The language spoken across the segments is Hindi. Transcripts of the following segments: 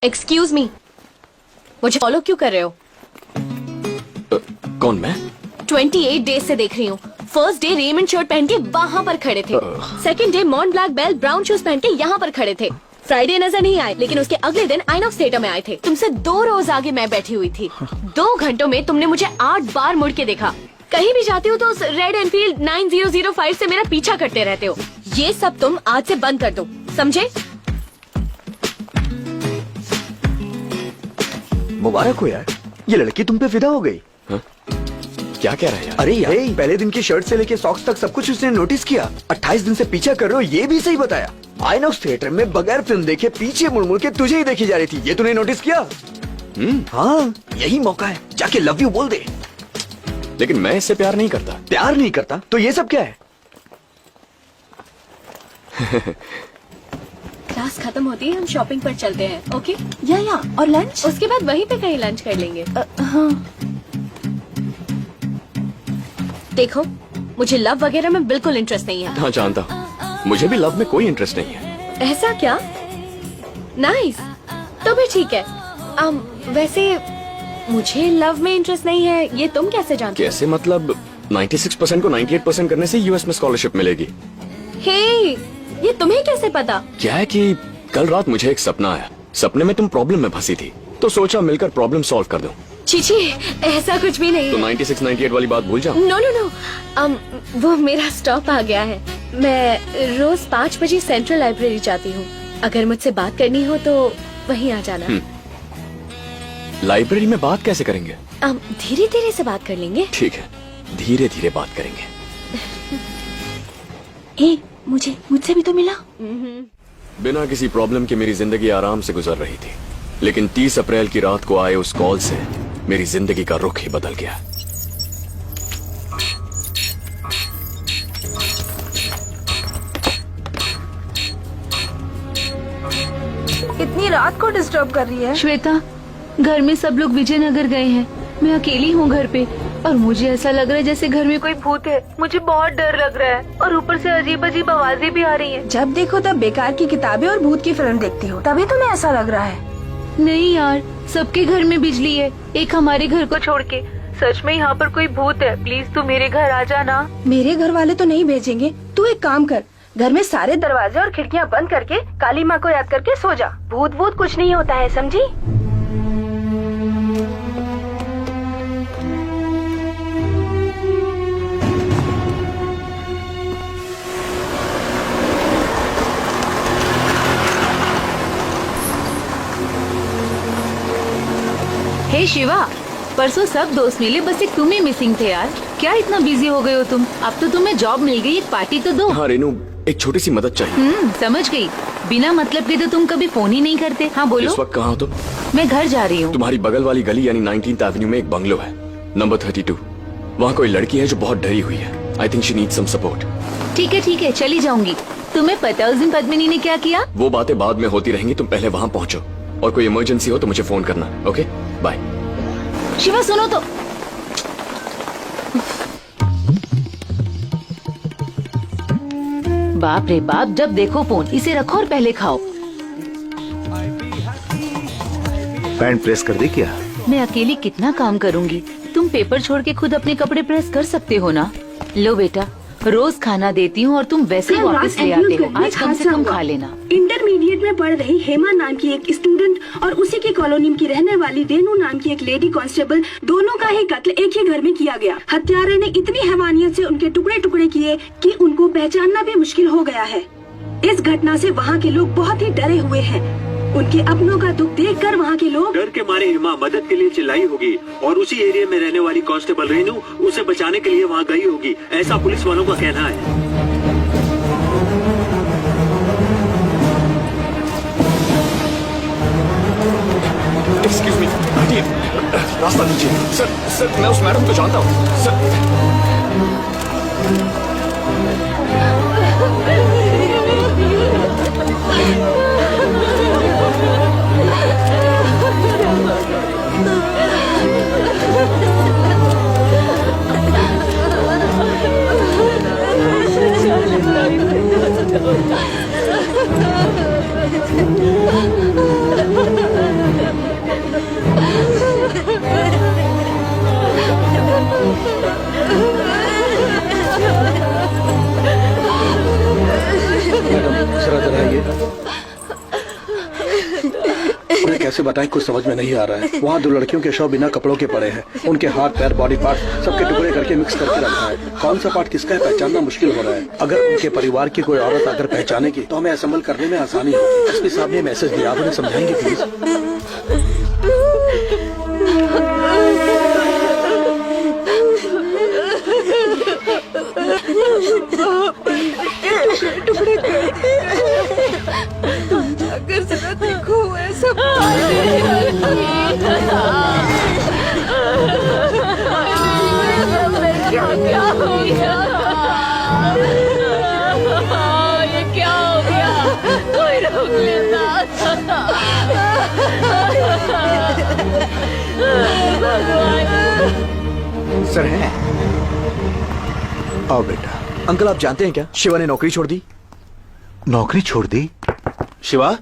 एक्सक्यूज मी, मुझे फॉलो क्यों कर रहे हो? कौन मैं? 28 डेज से देख रही हूँ। फर्स्ट डे रेमंड शर्ट पहन के वहाँ पर खड़े थे, सेकंड डे मॉन्ट ब्लैक बेल ब्राउन शूज पहन के यहाँ पर खड़े थे। फ्राइडे नजर नहीं आए, लेकिन उसके अगले दिन आइनॉक्स थिएटर में आए थे। तुमसे 2 रोज आगे मैं बैठी हुई थी। 2 घंटों में तुमने मुझे 8 बार मुड़ के देखा। कहीं भी जाती हो तो उस रेड एनफील्ड 9005 से मेरा पीछा करते रहते हो। ये सब तुम आज से बंद कर दो, समझे? मुबारक हो यार, ये लड़की तुम पे फिदा हो गई। हाँ? क्या कह रहा है यार? अरे यार, पहले दिन की शर्ट से लेके सॉक्स तक सब कुछ उसने नोटिस किया। 28 दिन से पीछा कर रहे हो, ये भी सही बताया। आइनॉक्स थिएटर में बगैर फिल्म देखे पीछे मुड़ मुड़ के तुझे ही देखी जा रही थी, ये तूने नोटिस किया? हाँ, यही मौका है, जाके लव यू बोल दे। लेकिन मैं इससे प्यार नहीं करता। प्यार नहीं करता तो ये सब क्या है? क्लास खत्म होती है, हम शॉपिंग पर चलते हैं, ओके? या और लंच उसके बाद वहीं पे कहीं लंच कर लेंगे। हाँ। देखो, मुझे लव वगैरह में बिल्कुल इंटरेस्ट नहीं है। हाँ जानता हूँ, मुझे भी लव में कोई इंटरेस्ट नहीं है। ऐसा क्या? नाइस, तो भी ठीक है। वैसे मुझे लव में इंटरेस्ट नहीं है, ये तुम कैसे जानते? कैसे मतलब? 96% को 98% करने से यूएस में स्कॉलरशिप मिलेगी। हे, ये तुम्हें कैसे पता? क्या है कि कल रात मुझे एक सपना आया। सपने में तुम प्रॉब्लम में फंसी थी, तो सोचा मिलकर प्रॉब्लम सॉल्व कर दूं। चीची, ऐसा कुछ भी नहीं तो है। 96-98 वाली बात भूल जाओ। नो नो नो, वो मेरा स्टॉप आ गया है। मैं रोज 5 बजे सेंट्रल लाइब्रेरी जाती हूँ। अगर मुझसे बात करनी हो तो वहीं आ जाना। लाइब्रेरी में बात कैसे करेंगे? धीरे धीरे से बात कर लेंगे। ठीक है, धीरे धीरे बात करेंगे। मुझसे भी तो मिला। बिना किसी प्रॉब्लम के मेरी जिंदगी आराम से गुजर रही थी, लेकिन 30 अप्रैल की रात को आए उस कॉल से मेरी जिंदगी का रुख ही बदल गया। इतनी रात को डिस्टर्ब कर रही है। श्वेता, घर में सब लोग विजयनगर गए हैं, मैं अकेली हूँ घर पे, और मुझे ऐसा लग रहा है जैसे घर में कोई भूत है। मुझे बहुत डर लग रहा है, और ऊपर से अजीब अजीब आवाजें भी आ रही हैं। जब देखो तब बेकार की किताबें और भूत की फिल्म देखती हो, तभी तुम्हें ऐसा लग रहा है। नहीं यार, सबके घर में बिजली है, एक हमारे घर को छोड़ के। सच में यहाँ पर कोई भूत है, प्लीज तू मेरे घर आ जाना। मेरे घर वाले तो नहीं भेजेंगे, तू एक काम कर, घर में सारे दरवाजे और खिड़कियाँ बंद करके काली माँ को याद करके सो जा। भूत भूत कुछ नहीं होता है, समझी? हे शिवा, परसों सब दोस्त मिले, बस एक तुम ही मिसिंग थे यार। क्या इतना बिजी हो गए हो तुम? अब तो तुम्हें जॉब मिल गई, एक पार्टी तो दो। हाँ रेनू, एक छोटी सी मदद चाहिए। समझ गई। बिना मतलब के तो तुम कभी फोन ही नहीं करते। हाँ बोलो। इस वक्त कहाँ हो तुम? मैं घर जा रही हूँ। तुम्हारी बगल वाली गली यानी 19th एवेन्यू में एक बंगलो है, नंबर 32। वहाँ कोई लड़की है जो बहुत डरी हुई है। I think she needs some support. ठीक है, चली जाऊंगी। तुम्हें पता है उस दिन पद्मिनी ने क्या किया? वो बातें बाद में होती रहेंगी, तुम पहले वहाँ पहुँचो, और कोई इमरजेंसी हो तो मुझे फोन करना। Okay, bye. शिवा सुनो तो। बाप रे बाप, जब देखो फोन। इसे रखो और पहले खाओ। पैंट प्रेस कर दे क्या? मैं अकेली कितना काम करूंगी? तुम पेपर छोड़ के खुद अपने कपड़े प्रेस कर सकते हो ना। लो बेटा, रोज खाना देती हूँ और तुम वैसे ही वापस ले आते हो। आज कम से कम खा लेना। इंटरमीडिएट में पढ़ रही हेमा नाम की एक स्टूडेंट और उसी की कॉलोनी की रहने वाली रेनू नाम की एक लेडी कांस्टेबल, दोनों का ही कत्ल एक ही घर में किया गया। हत्यारे ने इतनी हैवानियत से उनके टुकड़े टुकड़े किए कि उनको पहचानना भी मुश्किल हो गया है। इस घटना से वहाँ के लोग बहुत ही डरे हुए हैं। उनके अपनों का दुख देखकर वहाँ के लोग डर के मारे हेमा मदद के लिए चिल्लाई होगी, और उसी एरिया में रहने वाली कांस्टेबल रेनू उसे बचाने के लिए वहाँ गई होगी, ऐसा पुलिस वालों का कहना है। एक्सक्यूज मी, हटिए, रास्ता दीजिए। सर, मैं उस मैडम को जानता हूँ। सर, उन्हें कैसे बताएं, कुछ समझ में नहीं आ रहा है। वहाँ 2 लड़कियों के शव बिना कपड़ों के पड़े हैं। उनके हाथ पैर बॉडी पार्ट सबके टुकड़े करके मिक्स करके रखा है। कौन सा पार्ट किसका है पहचानना मुश्किल हो रहा है। अगर उनके परिवार की कोई औरत अगर पहचानेगी तो हमें असेंबल करने में आसानी होगी। एसपी साहब ने मैसेज दिया, आप उन्हें समझाएंगे प्लीज। अगर जरा देखो ऐसा क्या हो गया, ये क्या हो गया, कोई रोक लेता। सर है। आओ बेटा। अंकल आप जानते हैं क्या, शिवा ने नौकरी छोड़ दी। नौकरी छोड़ दी? शिवा,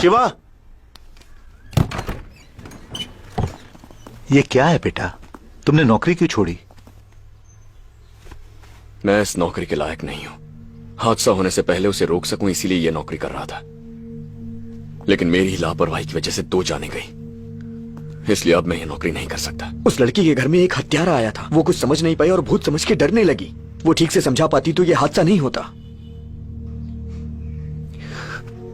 शिवा, ये क्या है बेटा, तुमने नौकरी क्यों छोड़ी? मैं इस नौकरी के लायक नहीं हूं। हादसा होने से पहले उसे रोक सकूं, इसीलिए यह नौकरी कर रहा था। लेकिन मेरी लापरवाही की वजह से 2 जानें गई, इसलिए अब मैं ये नौकरी नहीं कर सकता। उस लड़की के घर में एक हत्यारा आया था। वो कुछ समझ नहीं पाई और भूत समझ के डरने लगी। वो ठीक से समझा पाती तो ये हादसा नहीं होता।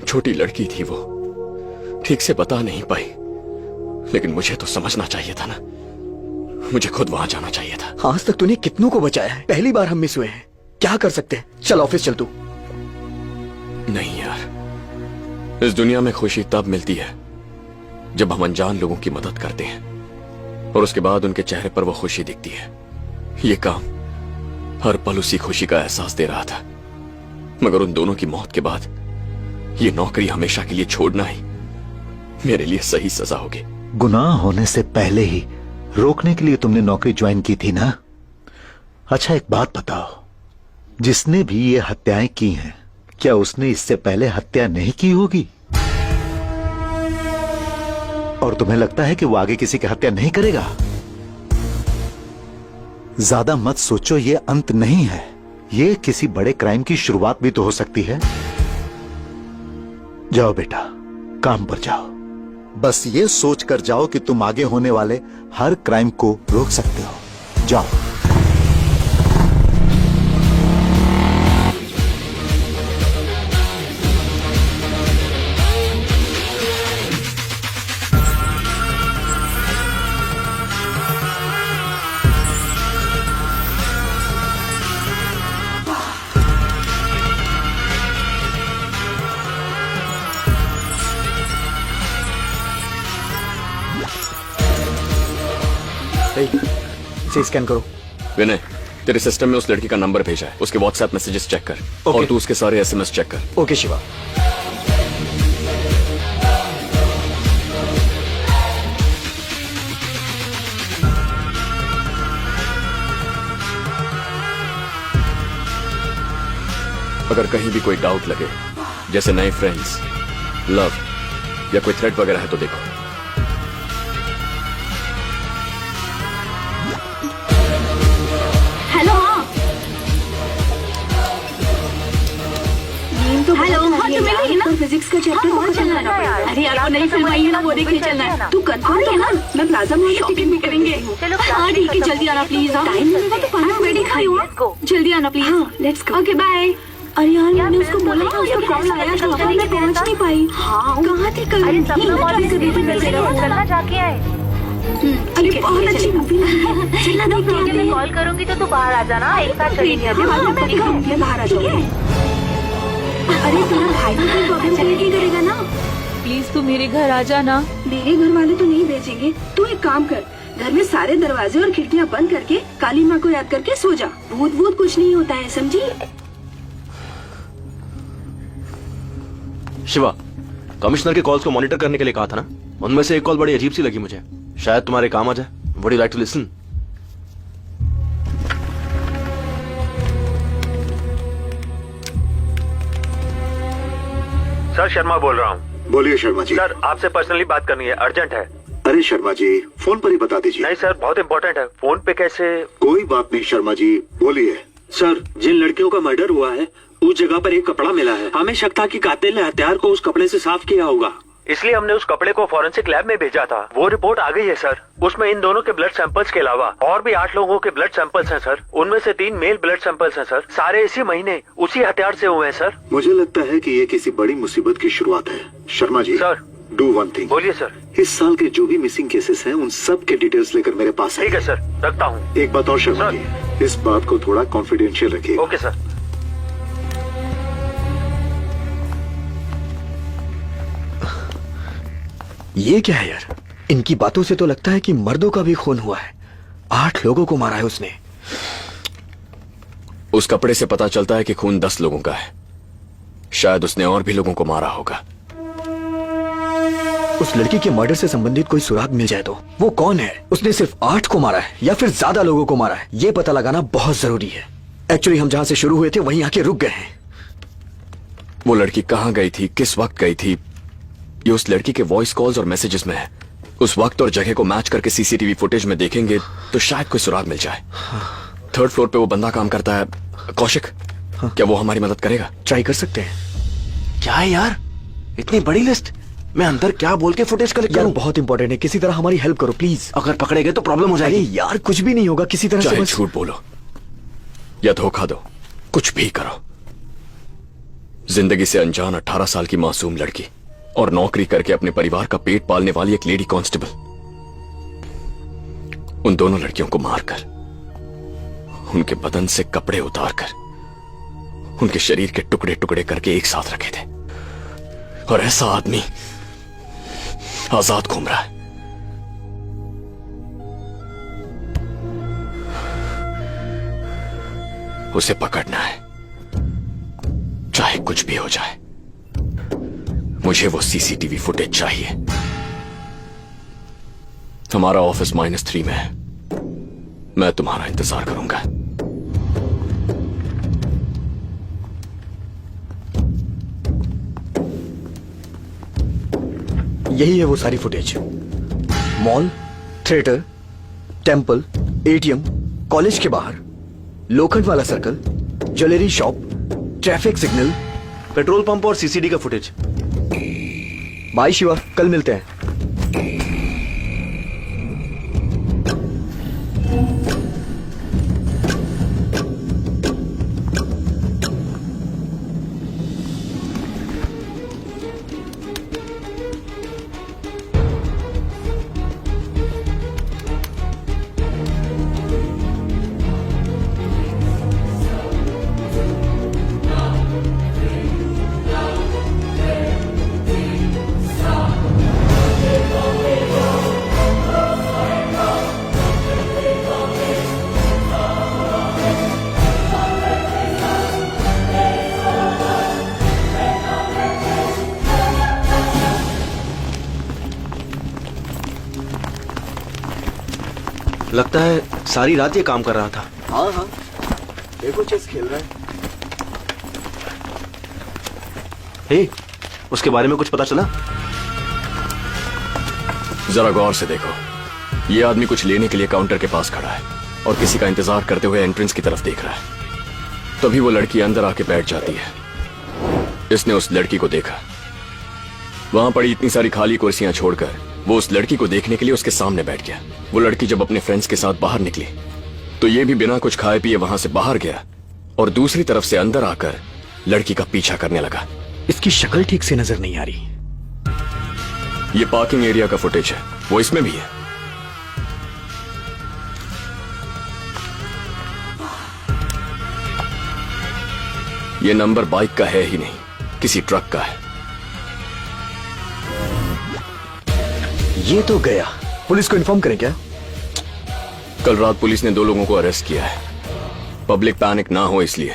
छोटी लड़की थी वो, ठीक से बता नहीं पाई। लेकिन मुझे तो समझना चाहिए था ना, मुझे खुद वहां जाना चाहिए था। आज तक तूने कितनों को बचाया है, पहली बार हम मिस हुए हैं। क्या कर सकते हैं, चल ऑफिस चल तू। नहीं यार, इस दुनिया में खुशी तब मिलती है जब हम अनजान लोगों की मदद करते हैं और उसके बाद उनके चेहरे पर वो खुशी दिखती है। ये काम हर पल उसी खुशी का एहसास दे रहा था, मगर उन दोनों की मौत के बाद ये नौकरी हमेशा के लिए छोड़ना ही मेरे लिए सही सजा होगी। गुनाह होने से पहले ही रोकने के लिए तुमने नौकरी ज्वाइन की थी ना? अच्छा एक बात बताओ, जिसने भी ये हत्याएं की हैं, क्या उसने इससे पहले हत्या नहीं की होगी? और तुम्हें लगता है कि वो आगे किसी की हत्या नहीं करेगा? ज्यादा मत सोचो, ये अंत नहीं है। ये किसी बड़े क्राइम की शुरुआत भी तो हो सकती है। जाओ बेटा, काम पर जाओ। बस ये सोच कर जाओ कि तुम आगे होने वाले हर क्राइम को रोक सकते हो। जाओ। इसे स्कैन करो। विनय, तेरे सिस्टम में उस लड़की का नंबर भेजा है, उसके व्हाट्सएप मैसेजेस चेक कर। और तू उसके सारे SMS चेक कर। ओके शिवा। अगर कहीं भी कोई डाउट लगे, जैसे नए फ्रेंड्स, लव या कोई थ्रेट वगैरह है तो देखो। हेलो हेलो, हाँ तो मिलेगी ना। फिजिक्स का चैप्टर बहुत चलना है। अरे यार वो नई फिल्म आई है ना, वो देखने चलना है। तू कंफर्म है ना? मैं प्लाजा मॉल की टिकट भी करेंगे। हाँ ठीक है, जल्दी आना प्लीज। टाइम लगेगा तो पानी वेडी खाई हूँ। जल्दी आना प्लीज। हाँ लेट्स गो। Okay bye. अरे यार मैंने उसको बोला था, उसका कॉल आया था, मैं पहुंच नहीं पाई। हाँ कहाँ थी कल? अरे बहुत अच्छी मूवी है, चलना देखते हैं। कॉल करूंगी तो तू बाहर आ जाना, एक साथ चलेंगे। मैं बाहर आ जाऊंगी। अरे तेरा भाई भी कोई प्रॉब्लम क्रिएट नहीं करेगा ना? प्लीज तू मेरे घर आ जाना। मेरे घर वाले तो नहीं भेजेंगे। तू एक काम कर, घर में सारे दरवाजे और खिड़कियां बंद करके काली माँ को याद करके सो जा। भूत भूत कुछ नहीं होता है, समझी? शिवा, कमिश्नर के कॉल्स को मॉनिटर करने के लिए कहा था ना, उनमें से एक कॉल बड़ी अजीब सी लगी मुझे, शायद तुम्हारे काम आ जाए। Would you like to listen? Sir Sharma बोल रहा हूँ। बोलिए शर्मा जी। सर आपसे पर्सनली बात करनी है, अर्जेंट है। अरे शर्मा जी, फोन पर ही बता दीजिए। नहीं सर, बहुत इंपॉर्टेंट है, फोन पे कैसे? कोई बात नहीं शर्मा जी, बोलिए। सर, जिन लड़कियों का मर्डर हुआ है उस जगह पर एक कपड़ा मिला है। हमें शक था कि कातिल ने हथियार को उस कपड़े से साफ किया होगा। इसलिए हमने उस कपड़े को फॉरेंसिक लैब में भेजा था। वो रिपोर्ट आ गई है सर। उसमें इन दोनों के ब्लड सैंपल्स के अलावा और भी 8 लोगों के ब्लड सैंपल्स हैं सर। उनमें से 3 मेल ब्लड सैंपल्स हैं सर। सारे इसी महीने उसी हथियार से हुए हैं सर। मुझे लगता है कि ये किसी बड़ी मुसीबत की शुरुआत है। Sharma ji sir do one thing. बोलिए सर। इस साल के जो भी मिसिंग केसेस हैं उन सब के डिटेल्स लेकर मेरे पास ठीक है सर, रखता हूँ। एक बात और शर्मा जी, इस बात को थोड़ा कॉन्फिडेंशियल रखिए। Okay sir. ये क्या है यार? इनकी बातों से तो लगता है कि मर्दों का भी खून हुआ है। 8 लोगों को मारा है उसने। उस कपड़े से पता चलता है कि खून 10 लोगों का है। शायद उसने और भी लोगों को मारा होगा। उस लड़की के मर्डर से संबंधित कोई सुराग मिल जाए तो वो कौन है? उसने सिर्फ 8 को मारा है या फिर ज्यादा लोगों को मारा है, ये पता लगाना बहुत जरूरी है। एक्चुअली हम जहां से शुरू हुए थे वहीं आके रुक गए हैं। वो लड़की कहां गई थी, किस वक्त गई थी, ये उस लड़की के वॉइस कॉल्स और मैसेजेस में है। उस वक्त और जगह को मैच करके सीसीटीवी फुटेज में देखेंगे तो शायद कोई सुराग मिल जाए। 3rd फ्लोर पे वो बंदा काम करता है, कौशिक। क्या वो हमारी मदद करेगा? ट्राई कर सकते हैं। क्या है यार, इतनी बड़ी लिस्ट? मैं अंदर क्या बोल के फुटेज कलेक्ट यार करूं? बहुत इंपॉर्टेंट है, किसी तरह हमारी हेल्प करो प्लीज। अगर पकड़े गए तो प्रॉब्लम हो अरे जाएगी। यार कुछ भी नहीं होगा, किसी तरह से चाहे बस। झूठ बोलो या धोखा दो, कुछ भी करो। जिंदगी से अनजान 18 साल की मासूम लड़की और नौकरी करके अपने परिवार का पेट पालने वाली एक लेडी कांस्टेबल, उन दोनों लड़कियों को मारकर, उनके बदन से कपड़े उतारकर, उनके शरीर के टुकड़े टुकड़े करके एक साथ रखे थे। और ऐसा आदमी आजाद घूम रहा है। उसे पकड़ना है, चाहे कुछ भी हो जाए। मुझे वो सीसीटीवी फुटेज चाहिए। हमारा ऑफिस -3 में है। मैं तुम्हारा इंतजार करूंगा। यही है वो सारी footage. Mall, theatre, temple, ATM, college के बाहर, लोखंड वाला circle, jewellery shop, traffic signal, petrol pump और सीसीडी का फुटेज। बाय शिवा, कल मिलते हैं। लगता है सारी रात ये काम कर रहा था। हाँ हाँ, देखो चेस खेल रहा है। हे, उसके बारे में कुछ पता चला? जरा गौर से देखो। ये आदमी कुछ लेने के लिए काउंटर के पास खड़ा है और किसी का इंतजार करते हुए एंट्रेंस की तरफ देख रहा है। तभी वो लड़की अंदर आके बैठ जाती है। इसने उस लड़की को देखा। वहां पड़ी इतनी सारी खाली कुर्सियां छोड़कर वो उस लड़की को देखने के लिए उसके सामने बैठ गया। वो लड़की जब अपने फ्रेंड्स के साथ बाहर निकली तो ये भी बिना कुछ खाए पिए वहां से बाहर गया और दूसरी तरफ से अंदर आकर लड़की का पीछा करने लगा। इसकी शक्ल ठीक से नजर नहीं आ रही। ये पार्किंग एरिया का फुटेज है, वो इसमें भी है। ये नंबर बाइक का है ही नहीं, किसी ट्रक का है। ये तो गया। पुलिस को इन्फॉर्म करें क्या? कल रात पुलिस ने 2 लोगों को अरेस्ट किया है। पब्लिक पैनिक ना हो इसलिए।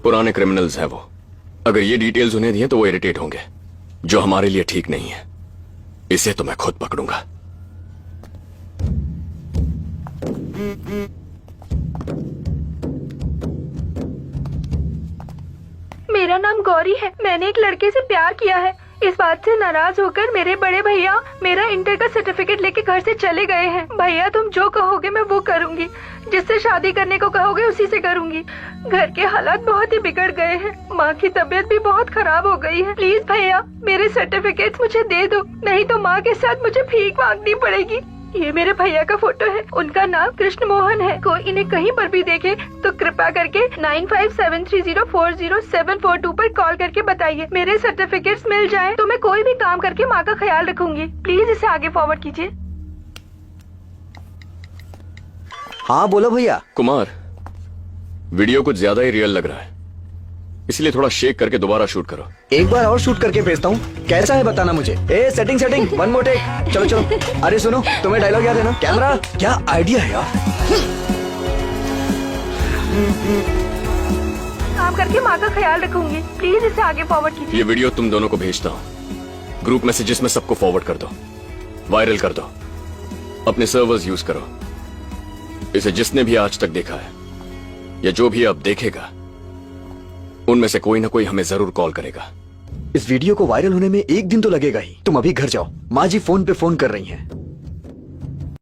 पुराने क्रिमिनल्स हैं वो। अगर ये डिटेल्स उन्हें दिए तो वो इरिटेट होंगे, जो हमारे लिए ठीक नहीं है। इसे तो मैं खुद पकड़ूंगा। मेरा नाम गौरी है। मैंने एक लड़के से प्यार किया है। इस बात से नाराज होकर मेरे बड़े भैया मेरा इंटर का सर्टिफिकेट लेके घर से चले गए हैं। भैया तुम जो कहोगे मैं वो करूंगी, जिससे शादी करने को कहोगे उसी से करूंगी। घर के हालात बहुत ही बिगड़ गए हैं, माँ की तबीयत भी बहुत खराब हो गई है। प्लीज भैया मेरे सर्टिफिकेट मुझे दे दो, नहीं तो माँ के साथ मुझे भीख मांगनी पड़ेगी। ये मेरे भैया का फोटो है, उनका नाम कृष्ण मोहन है। कोई इन्हें कहीं पर भी देखे तो कृपया करके 9573040742 पर कॉल करके बताइए। मेरे सर्टिफिकेट्स मिल जाएं तो मैं कोई भी काम करके माँ का ख्याल रखूंगी। प्लीज इसे आगे फॉरवर्ड कीजिए। हाँ बोलो भैया। कुमार, वीडियो कुछ ज्यादा ही रियल लग रहा है, इसलिए थोड़ा शेक करके दोबारा शूट करो। एक बार और शूट करके भेजता हूँ, कैसा है बताना मुझे। ए सेटिंग वन मोर टेक। चलो चलो। अरे सुनो, तुम्हें डायलॉग याद है ना? कैमरा, क्या आइडिया है यार। काम करके माँ का ख्याल रखूंगी। प्लीज इसे आगे फॉरवर्ड कीजिए। ये वीडियो तुम दोनों को भेजता हूँ, ग्रुप मैसेजेस में सबको फॉरवर्ड कर दो, वायरल कर दो, अपने सर्वर्स यूज करो। इसे जिसने भी आज तक देखा है या जो भी अब देखेगा, उनमें से कोई ना कोई हमें जरूर कॉल करेगा। इस वीडियो को वायरल होने में एक दिन तो लगेगा ही। तुम अभी घर जाओ, माँ जी फोन पे फोन कर रही हैं।